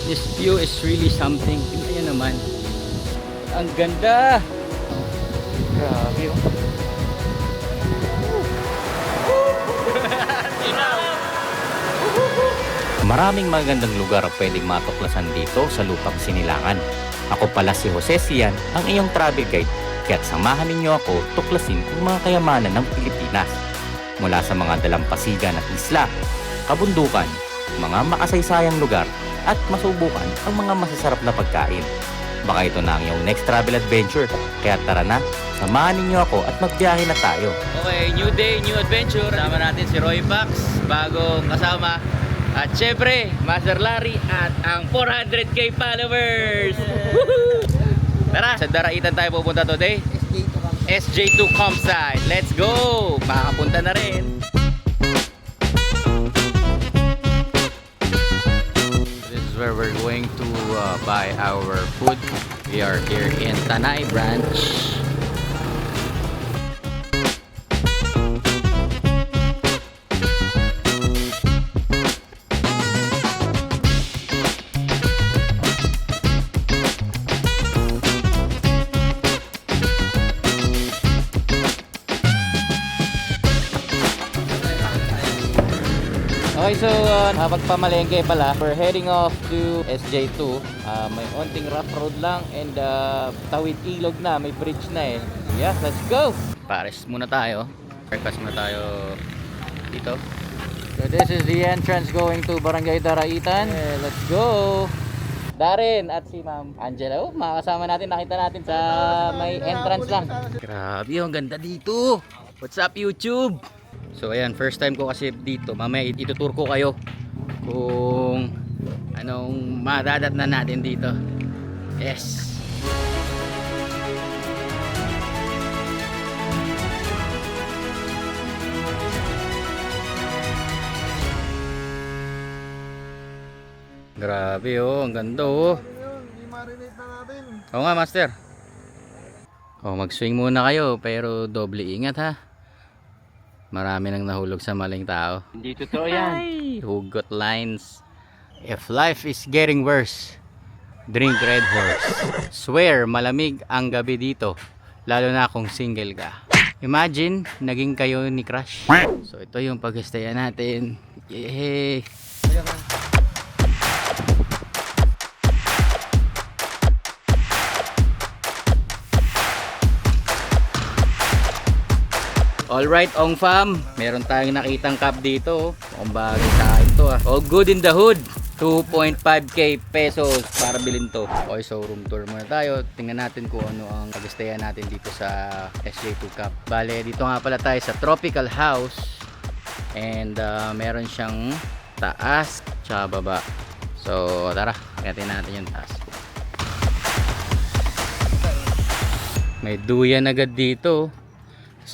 This view is really something. Ayan naman. Ang ganda. Grabe oh. Maraming magandang lugar pwedeng matuklasan dito sa Lupang Sinilangan. Ako pala si Jose Sian, ang iyong travel guide. Kaya't samahan ninyo ako tuklasin ang mga kayamanan ng Pilipinas. Mula sa mga dalampasigan at isla, kabundukan, mga makasaysayang lugar, at masubukan ang mga masasarap na pagkain. Baka ito na ang iyong next travel adventure. Kaya tara na, samahan ninyo ako at magbiyahe na tayo. Okay, new day, new adventure. Kasama natin si Roy Pax, bagong kasama. At syempre, Master Larry at ang 400k followers! Tara, sa Daraitan tayo pupunta today. SJ2 campsite. Let's go! Makakapunta na rin. This is where we're going to buy our food. We are here in Tanay branch. Okay, so habang pamalengke pala, we're heading off to SJ2. May onting rough road lang and tawid ilog na, may bridge na eh. Yeah, let's go! Pares muna tayo. Breakfast muna tayo dito. So this is the entrance going to Barangay Daraitan. Let's go! Darren at si Ma'am Angela. Oh, makakasama natin, nakita natin sa may entrance lang. Grabe, ang ganda dito! What's up YouTube? So ayan, first time ko kasi dito. Mamaya itutur ko kayo kung anong madadat na natin dito. Yes. Grabe oh, ang ganda oh. I-marinate na natin. Oo nga master. Oh, mag-swing muna kayo pero doble ingat ha. Marami nang nahulog sa maling tao. Hindi totoo yan. Ay, hugot lines. If life is getting worse, drink Red Horse. Swear, malamig ang gabi dito. Lalo na kung single ka. Imagine, naging kayo ni crush. So ito yung pag-stayan natin. Yay! Alright, Ong Fam, meron tayong nakitang cup dito. Mukhang bagay sa akin to ah. All good in the hood. 2.5k pesos para bilhin to. Okay, so room tour muna tayo. Tingnan natin kung ano ang pag-stayan natin dito sa SJ2 Cup. Bale, dito nga pala tayo sa Tropical House. And meron siyang taas tsaka baba. So tara, kayatin natin yung taas. May duyan agad dito.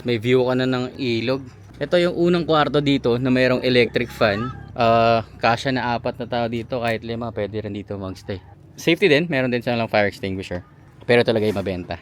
May view ka na ng ilog. Ito yung unang kwarto dito na mayroong electric fan. Kasya na 4 na tao dito. Kahit 5 pwede rin dito magstay. Safety din. Meron din silang fire extinguisher. Pero talaga yung mabenta.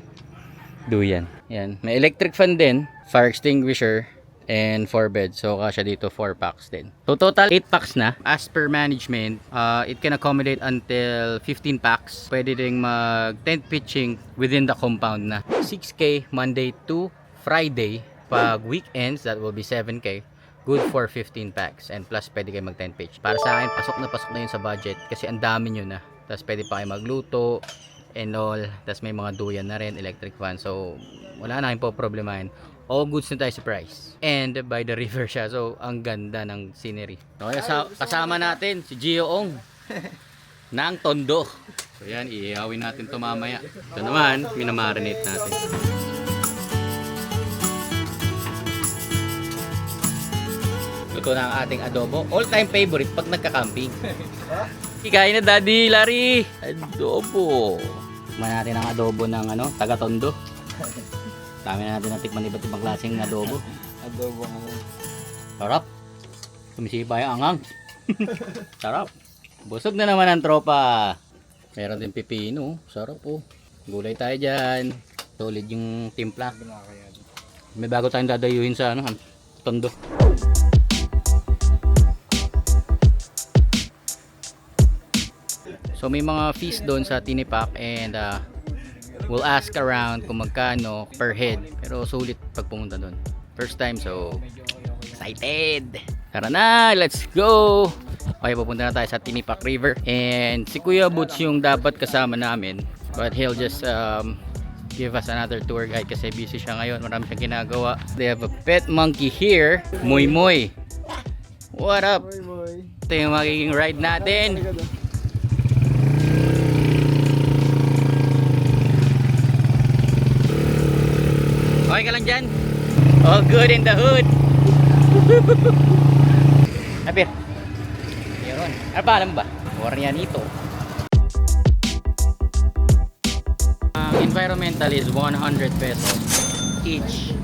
Duyan. Yan. May electric fan din. Fire extinguisher. And 4 beds. So kasya dito 4 packs din. So total 8 packs na. As per management, it can accommodate until 15 packs. Pwede ding mag tent pitching within the compound na. 6k Monday to Friday. Pag weekends, that will be 7k. Good for 15 packs. And plus, pwede kayo mag 10 pitch. Para sa akin, pasok na yun sa budget. Kasi ang dami nyo na. Tapos pwede pa kayo magluto and all. Tapos may mga duyan na rin, electric fan. So, wala na kayong po problemahin. All goods na tayo sa price. And by the river siya. So, ang ganda ng scenery. Okay, kasama natin si Gio Ong ng Tondo. So, yan, iihawin natin ito mamaya. Ito naman, minamarinate natin. Ito na ang ating adobo. All-time favorite pag nagka-camping. Kain na Daddy Larry. Adobo. Tikman natin ang adobo ng taga-Tondo. Dami na natin natikman iba't ibang klaseng adobo. Adobo nga. Sarap. Sumisipa yung angang. Sarap. Busog na naman ang tropa. Meron din pipino. Sarap po. Gulay tayo dyan. Solid yung timpla. May bago tayong dadayuhin sa Tondo. So may mga fees doon sa Tinipak and we'll ask around kung magkano per head. Pero sulit pag pumunta doon. First time, so excited! Tara na, let's go! Okay, pupunta na tayo sa Tinipak River. And si Kuya Boots yung dapat kasama namin. But he'll just give us another tour guide kasi busy siya ngayon. Marami siyang ginagawa. They have a pet monkey here. Moy Moy. What up? Boy, boy. Ito yung magiging ride natin. Okay ka lang dyan? All good in the hood. Apir. Yun. Ano pa alam ba? Orianito. Ang environmental is 100 pesos each.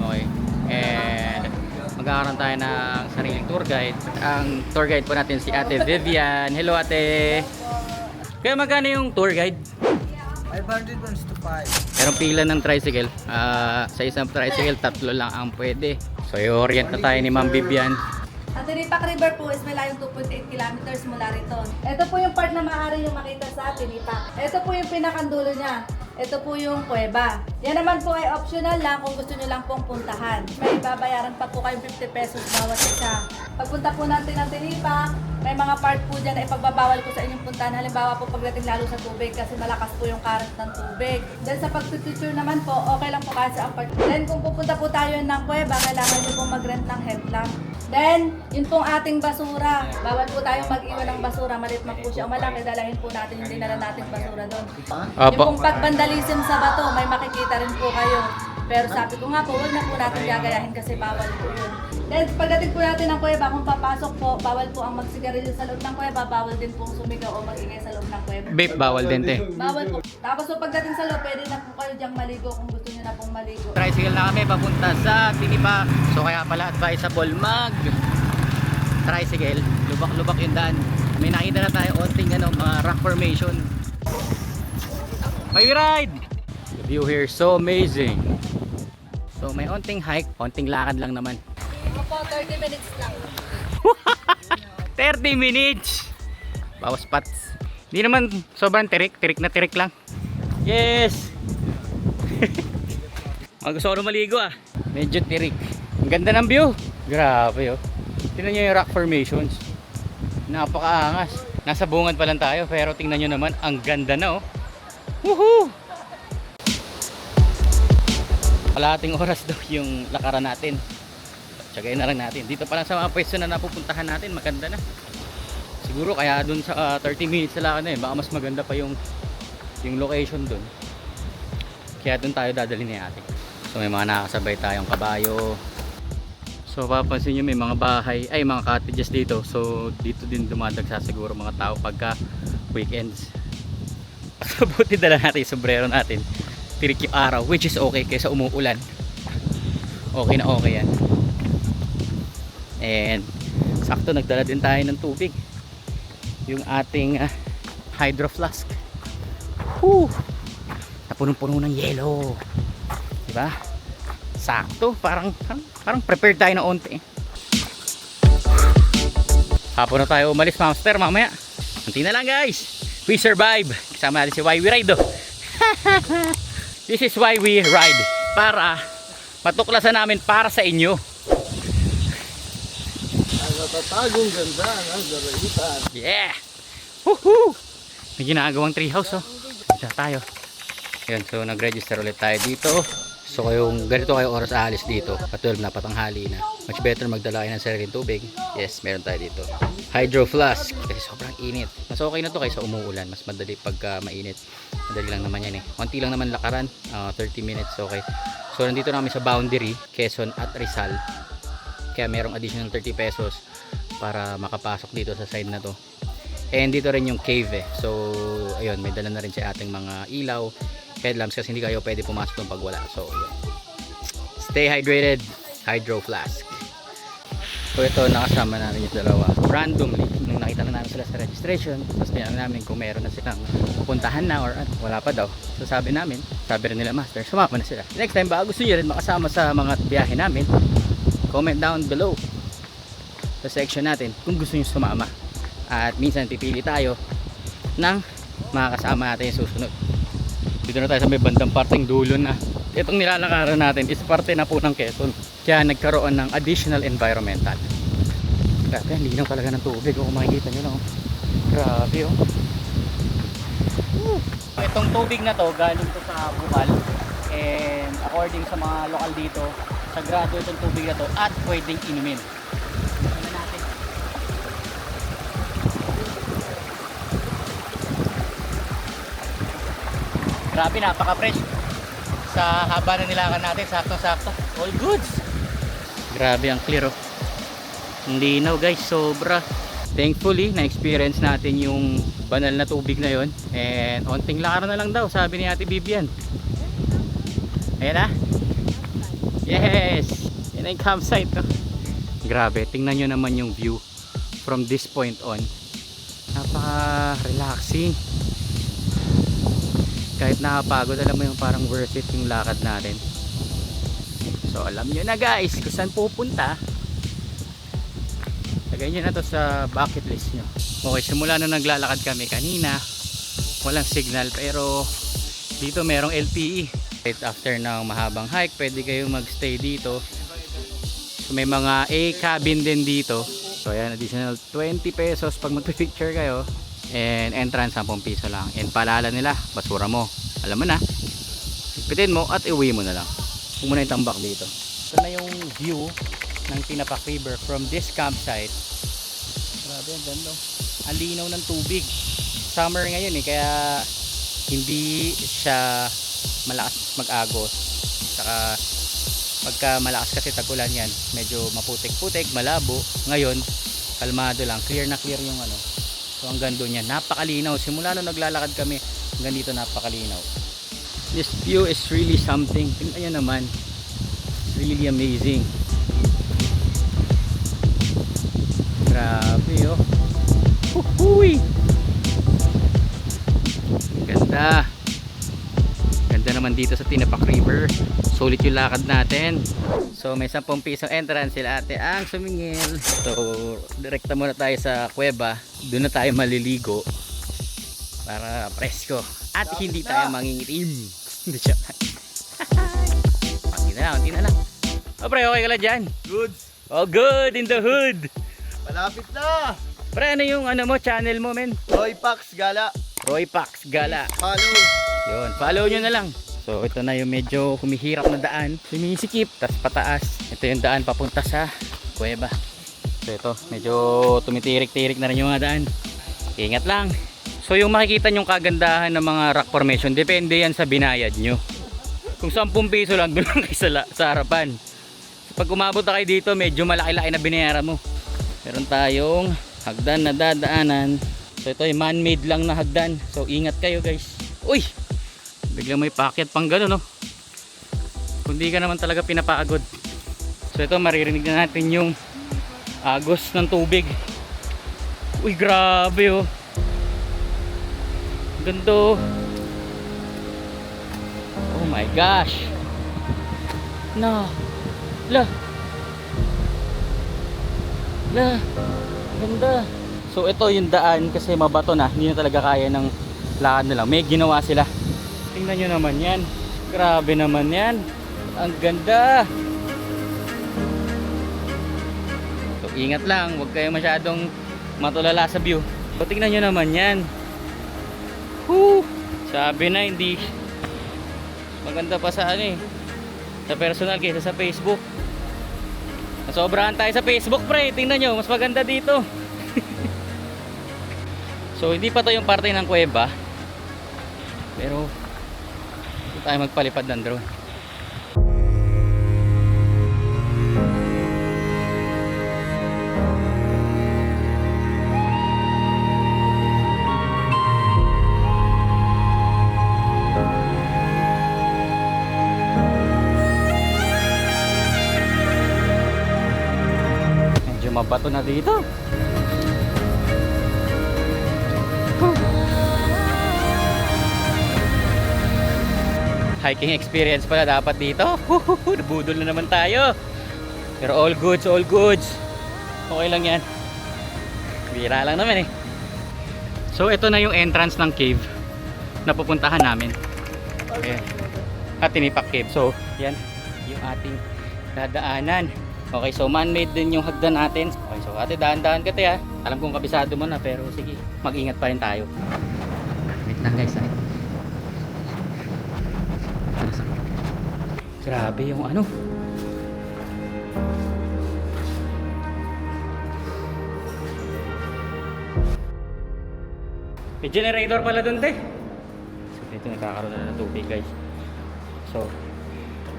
Okay. And magkakaroon tayo ng sariling tour guide. Ang tour guide po natin si Ate Vivian. Hello Ate. Kaya magkano yung tour guide? 500 ones to 5. Merong pila ng tricycle. Sa isang tricycle, 3 lang ang pwede. So, i-orient na tayo ni Ma'am Vivian. Ang Tinipak River po is may layong 2.8 kilometers mula rito. Ito po yung part na maaari yung makita sa Tinipak. Ito po yung pinakandulo niya. Ito po yung kuweba. Yan naman po ay optional lang kung gusto nyo lang pong puntahan. May babayaran pa po kayong 50 pesos bawat isa. Pagpunta po natin ng Tinipak, may mga part po dyan na ipagbabawal ko sa inyong puntahan. Halimbawa po pagdating lalo sa tubig kasi malakas po yung current ng tubig. Then sa pagtututure naman po, okay lang po kasi ang part. Then kung pupunta po tayo ng kuweba, kailangan nyo pong mag-rent ng headlamp. Then, yun pong ating basura. Bawal po tayong mag-iwan ng basura. Malit man po siya o malaki, dalahin po natin yung dinala nating basura doon. Yung pong pagbandalism sa bato, may makikita rin po kayo. Pero sabi ko nga po, huwag na po natin gagayahin kasi bawal po yun. Then, pagdating po natin ng kuweba, kung papasok po, bawal po ang magsigarilyo sa loob ng kuweba, bawal din pong sumigaw o mag-ingay sa loob ng kuweba. Vape, bawal din te. Bawal po. Tapos po pagdating sa loob, pwede na po kayo diyang maligo kung gusto nyo na pong maligo. Tricycle na kami papunta sa Tinipak. So, kaya pala advisable tricycle. Lubak-lubak yung daan. May nakita na tayo onting mga rock formation. May ride! The view here is so amazing. So may onting hike, onting lakad lang naman. Opo, 30 minutes lang. 30 minutes! Bawas spots. Hindi naman sobrang tirik na tirik lang. Yes! Gusto ko na maligo ah. Medyo tirik. Ang ganda ng view. Grabe oh. Tingnan nyo yung rock formations. Napakaangas. Nasa bungad pa lang tayo pero tingnan nyo naman ang ganda na oh. Woohoo! Kalahating oras daw yung lakaran natin. Tsagayin na lang natin. Dito pa lang sa mga pwesto na napupuntahan natin, maganda na. Siguro kaya dun sa 30 minutes na lakad na yun, baka mas maganda pa yung location dun. Kaya dun tayo dadalhin ni ate. So may mga nakasabay tayong kabayo. So papansin nyo may mga bahay, ay mga cottages dito. So dito din dumadagsa siguro mga tao pagka weekends. So buti dala natin yung sombrero natin. Tirik yung araw, which is okay kaysa umuulan. Okay na okay yan. And sakto nagdala din tayo ng tubig. Yung ating hydro flask. Whew! Napunong-puno ng yelo. Diba? Sakto, parang prepared tayo na onti. Hapon na tayo umalis, master, mamaya. Kunti na lang guys. We survive. Kasama natin si Why We Ride oh. This is why we ride. Para matuklasan namin para sa inyo. Ang natatagong ganda ng Daraitan. Yeah! Woohoo! May ginagawang treehouse oh. Dito tayo. Yun, so nag-register ulit tayo dito. So kung ganito kayo oras aalis dito, at 12 na patanghali na, much better magdala kayo ng sariling tubig. Yes, meron tayo dito. Hydro flask kasi sobrang init. Mas okay na to kaysa umuulan. Mas madali pagka mainit. Madali lang naman yan eh. Konti lang naman lakaran, 30 minutes okay. So nandito na kami sa boundary, Quezon at Rizal. Kaya merong additional 30 pesos para makapasok dito sa side na to. And dito rin yung cave eh. So ayun, may dala na rin sa ating mga ilaw, headlamps kasi hindi kayo pwede pumasok ng pag wala. So yun. Stay hydrated, hydro flask. So ito, nakasama namin yung dalawa randomly nung nakita na namin sila sa registration. Tapos tinanong namin kung meron na silang pupuntahan na or wala pa daw. So sabi namin, sabi rin nila master, sumama na sila. Next time baka gusto nyo rin makasama sa mga biyahe namin, comment down below sa section natin kung gusto nyo sumama. At minsan pipili tayo ng mga kasama natin yung susunod. Dito na tayo sa may bandang parteng dulo na. Itong nilalakaran natin is parte na po ng Quezon. Kaya nagkaroon ng additional environmental. Grabe, ang linaw talaga ng tubig. Kung makikita nyo lang. Grabe oh. Itong tubig na to galing to sa Bukal. And according sa mga lokal dito, sagrado itong tubig na to at pwedeng inumin. Tingnan natin. Grabe, napaka-fresh. Sa haba na nilakan natin, sakto-sakto. All goods. Grabe, ang clear oh. Ang linaw guys, sobra. Thankfully, na-experience natin yung banal na tubig na yon. And onting lakaran na lang daw, sabi ni Ate Vivian. Ayan na. Yes! Yan ang campsite no? Grabe, tingnan nyo naman yung view from this point on. Napaka-relaxing. Kahit nakapagod, alam mo yung parang worth it yung lakad natin. So alam nyo na guys kung saan pupunta. Lagay nyo na to sa bucket list nyo. Okay, simula na naglalakad kami kanina, walang signal, pero dito merong LTE. Right after ng mahabang hike, pwede kayong magstay dito. So may mga A-cabin din dito. So ayan, additional 20 pesos pag magpipicture kayo. And entrance 10 piso lang. And paalala nila, basura mo, alam mo na, ipitin mo at iuwi mo na lang. Kung muna yung tambak dito. Ito na yung view ng Tinapak River from this campsite. Grabe, ang ganda. Ang linaw ng tubig. Summer ngayon eh, kaya hindi siya malakas mag-agos. Saka pagka malakas kasi tag-ulan yan, medyo maputik-putik, malabo. Ngayon, kalmado lang, clear na clear yung ano. So hanggang doon yan, napakalinaw. Simula nung naglalakad kami, hanggang dito napakalinaw. This view is really something. Tingnan naman, really amazing. Grabe oh. Huhuy! Ganda. Ganda naman dito sa Tinapak River. Sulit yung lakad natin. So may 10 pisong entrance sila ate ang sumingil. So direkta muna tayo sa kuweba. Doon na tayo maliligo para presko at hindi tayo mangingitim. Hindi siya. Konti na lang. Oh pre, okay ka lang dyan? Goods. Oh good in the hood. Malapit na. Pre, ano yung ano mo, channel mo men? Roy Pax Gala. Roy Pax Gala. Follow. Yun, follow nyo na lang. So ito na yung medyo humihirap na daan. Sumisikip, tas pataas. Ito yung daan papunta sa kuweba. So ito, medyo tumitirik-tirik na rin yung mga daan. Ingat lang. So yung makikita nyong kagandahan ng mga rock formation, depende yan sa binayad nyo. Kung 10 piso lang, doon lang kayo sa harapan. Pag umabot na kayo dito, medyo malaki-laki na binayaran mo. Meron tayong hagdan na dadaanan. So ito yung man-made lang na hagdan. So ingat kayo guys. Uy! Biglang may packet pang gano'n no. Kundi ka naman talaga pinapagod. So ito maririnig na natin yung agos ng tubig. Uy grabe oh. Ganda. Oh my gosh. No. La. Ganda. So ito yung daan kasi mabato na, hindi na talaga kaya ng lakad na lang. May ginawa sila. Tingnan nyo naman yan. Grabe naman yan. Ang ganda. So ingat lang, huwag kayo masyadong matulala sa view. So tingnan nyo naman yan. Whew. Sabi na hindi maganda pa sa ano eh, sa personal kaysa sa Facebook. Nasobrahan tayo sa Facebook pre. Tingnan nyo, mas maganda dito. So hindi pa to yung parte ng kuweba, pero hindi tayo magpalipad ng drone. Medyo mabato na dito. Hiking experience pala dapat dito. Nabudol na naman tayo. Pero all goods, all goods. Okay lang yan. Bira lang naman eh. So ito na yung entrance ng cave na pupuntahan namin. Ayan. At Tinipak Cave. So yan yung ating dadaanan. Okay, so man-made din yung hagdan natin. Okay, so ate, daan-daan ka te ha. Alam kong kabisado mo na, pero sige, mag-ingat pa rin tayo. Wait lang guys, ay. Grabe yung ano. May generator pala dun te. So dito nagkakaroon na ng tubig guys. So,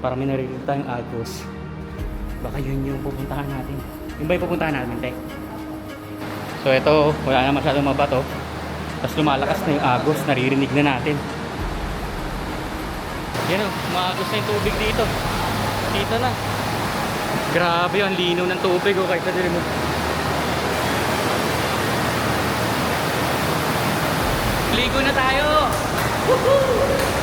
parang may narinig tayong agos. Baka yun yung pupuntahan natin. Yung ba yung pupuntahan natin, te? So ito, wala na masyadong mabato. Tapos lumalakas na yung agos, naririnig na natin. Yan o, umaagos na yung tubig dito. Dito na. Grabe, ang linaw ng tubig o kahit sa dili mo. Ligo na tayo! Woohoo!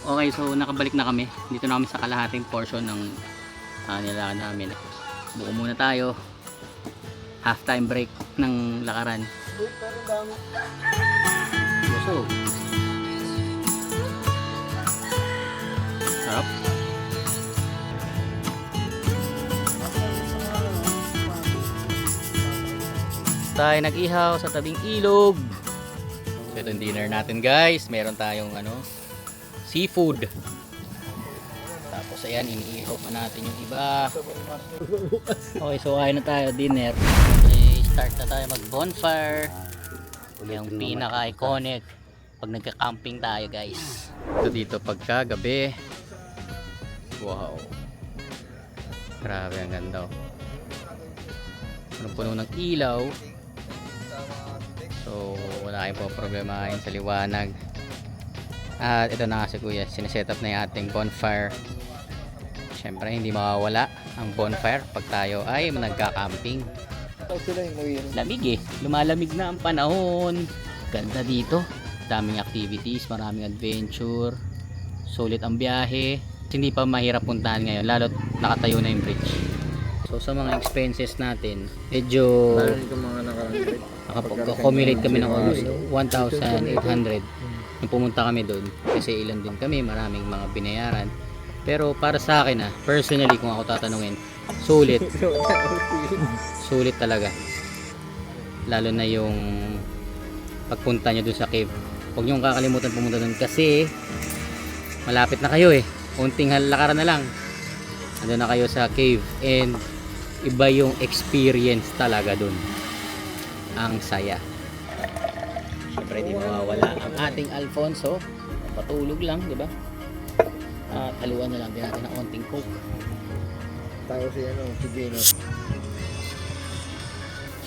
Okay, so nakabalik na kami. Dito na kami sa kalahating portion ng nilakad namin. Buko muna tayo. Half time break ng lakaran. Busog. Sarap. Tayo nag-ihaw sa tabing ilog. So ito yung dinner natin guys. Meron tayong seafood. Tapos ayan, iniihaw pa natin yung iba. Okay, so kain na tayo dinner. Okay, start na tayo mag bonfire. Yung pinaka-iconic pag nagka-camping tayo guys. Ito dito pagka gabi. Wow. Grabe, ang ganda. Puno ng ilaw. So wala kayong po problema sa liwanag. At ito na nga si Kuya, sineset up na yung ating bonfire. Siyempre hindi mawawala ang bonfire pag tayo ay nagka-camping. Lamig eh, lumalamig na ang panahon. Ganda dito, daming activities, maraming adventure. Sulit ang biyahe. Hindi pa mahirap puntahan ngayon, lalo't nakatayo na yung bridge. So sa mga expenses natin, medyo nakapag-accumulate kami ng almost 1,800 nung pumunta kami doon, kasi ilan din kami, maraming mga binayaran. Pero para sa akin personally, kung ako tatanungin, sulit. Sulit talaga. Lalo na yung pagpunta nyo doon sa cave. Huwag nyo kakalimutan pumunta doon kasi malapit na kayo eh. Unting lakaran na lang, andun na kayo sa cave, and iba yung experience talaga doon. Ang saya. Siyempre di mawawala ang ating Alfonso. Patulog lang, di ba? At haluan na lang din natin ng konting coke. Tayo si Gino.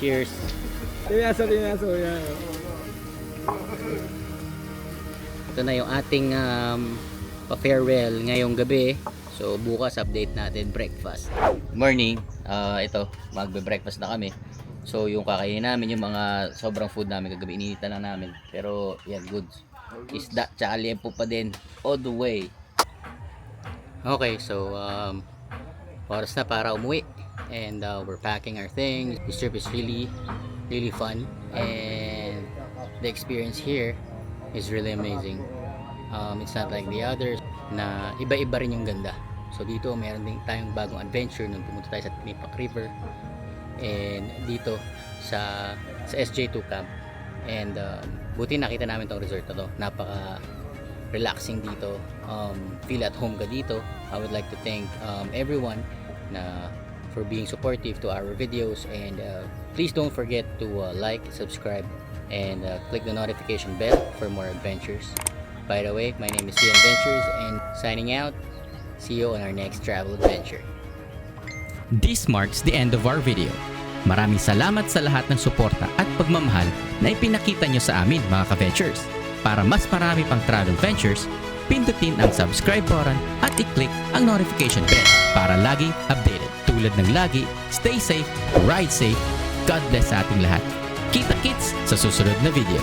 Cheers. Tinaso yan. Ito na yung ating pa-farewell ngayong gabi. So bukas update natin breakfast. Morning. Ito, magbe-breakfast na kami. So yung kakainin namin, yung mga sobrang food namin kagabi, ininitan lang namin. Pero yan, goods. Isda, tsaka liempo pa din. All the way. Okay, so oras na para umuwi. and we're packing our things. This trip is really fun, and the experience here is really amazing. It's not like the others na iba-iba rin yung ganda. So dito meron din tayong bagong adventure nung pumunta tayo sa Tinipak River, and dito sa SJ2 camp. And buti nakita namin tong resort na to. Napaka relaxing dito. Feel at home ka dito. I would like to thank everyone for being supportive to our videos, and please don't forget to like, subscribe, and click the notification bell for more adventures. By the way, my name is Ian Ventures, and signing out. See you on our next travel adventure. This marks the end of our video. Maraming salamat sa lahat ng suporta at pagmamahal na ipinakita nyo sa amin, mga ka-ventures. Para mas marami pang travel ventures, pindutin ang subscribe button at i-click ang notification bell para laging updated. Tulad ng lagi, stay safe, ride safe, God bless sa ating lahat. Kita-kits sa susunod na video.